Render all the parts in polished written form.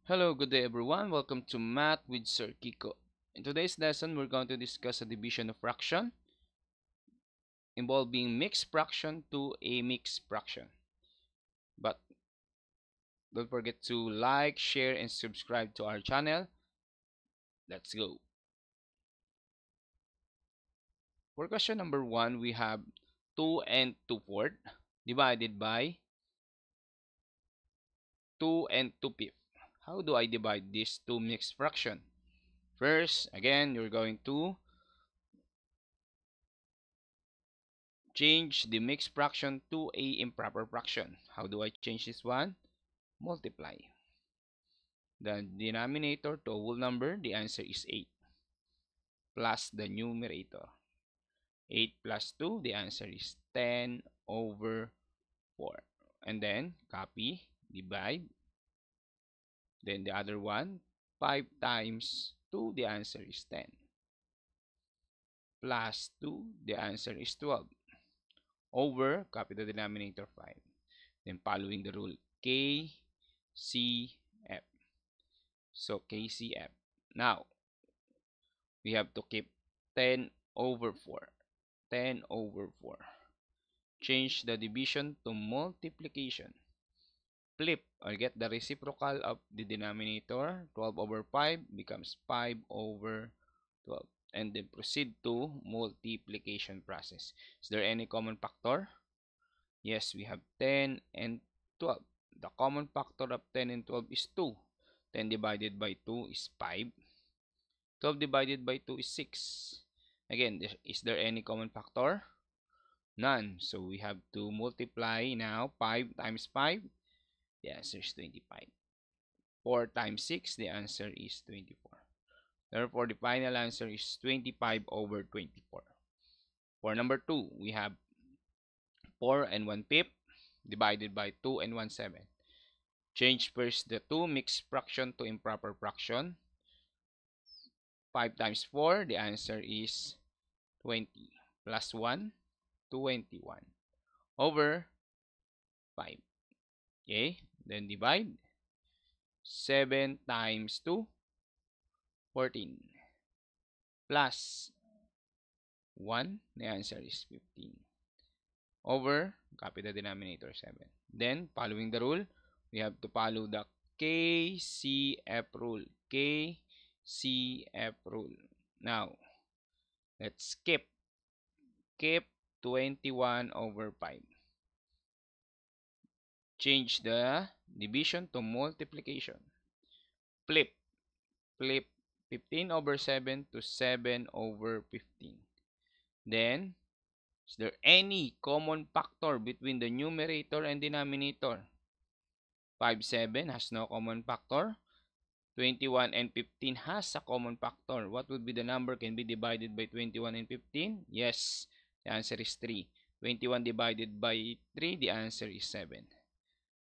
Hello, good day everyone. Welcome to Math with Sir Kiko. In today's lesson, we're going to discuss a division of fraction involving mixed fraction to a mixed fraction. But don't forget to like, share, and subscribe to our channel. Let's go. For question number 1, we have 2 and 2/4 divided by 2 and 2/5. How do I divide these two mixed fraction? First, again, you're going to change the mixed fraction to a improper fraction. How do I change this one? Multiply the denominator to a whole number. The answer is 8 plus the numerator. 8 plus 2, the answer is 10 over 4. And then copy, divide. Then the other one, 5 times 2, the answer is 10. Plus 2, the answer is 12. Over, copy the denominator 5. Then following the rule, K, C, F. So KCF. Now, we have to keep 10 over 4. 10 over 4. Change the division to multiplication. Flip or get the reciprocal of the denominator. 12 over 5 becomes 5 over 12. And then proceed to multiplication process. Is there any common factor? Yes, we have 10 and 12. The common factor of 10 and 12 is 2. 10 divided by 2 is 5. 12 divided by 2 is 6. Again, is there any common factor? None. So we have to multiply now. 5 times 5, the answer is 25. 4 times 6, the answer is 24. Therefore, the final answer is 25 over 24. For number 2, we have 4 and 1/5 divided by 2 and 1/7. Change first the two mixed fraction to improper fraction. 5 times 4, the answer is 20. Plus 1, 21. Over 5. Okay, then divide. 7 times 2, 14. Plus 1, the answer is 15. Over, copy the denominator 7. Then, following the rule, we have to follow the KCF rule. KCF rule. Now, let's skip. Keep 21 over 5. Change the division to multiplication. Flip. Flip 15 over 7 to 7 over 15. Then, is there any common factor between the numerator and denominator? 5, 7 has no common factor. 21 and 15 has a common factor. What would be the number can be divided by 21 and 15? Yes, the answer is 3. 21 divided by 3, the answer is 7.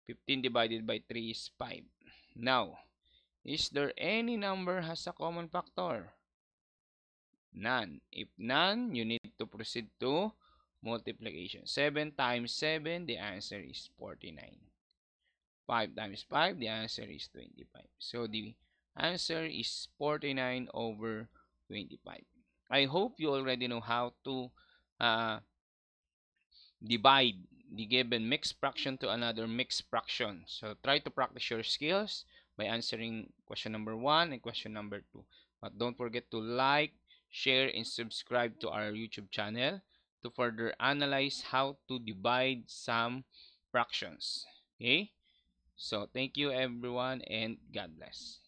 15 divided by 3 is 5. Now, is there any number has a common factor? None. If none, you need to proceed to multiplication. 7 times 7, the answer is 49. 5 times 5, the answer is 25. So, the answer is 49 over 25. I hope you already know how to uh, divide the given mixed fraction to another mixed fraction. So, try to practice your skills by answering question number 1 and question number 2. But don't forget to like, share, and subscribe to our YouTube channel to further analyze how to divide some fractions. Okay? So, thank you everyone and God bless.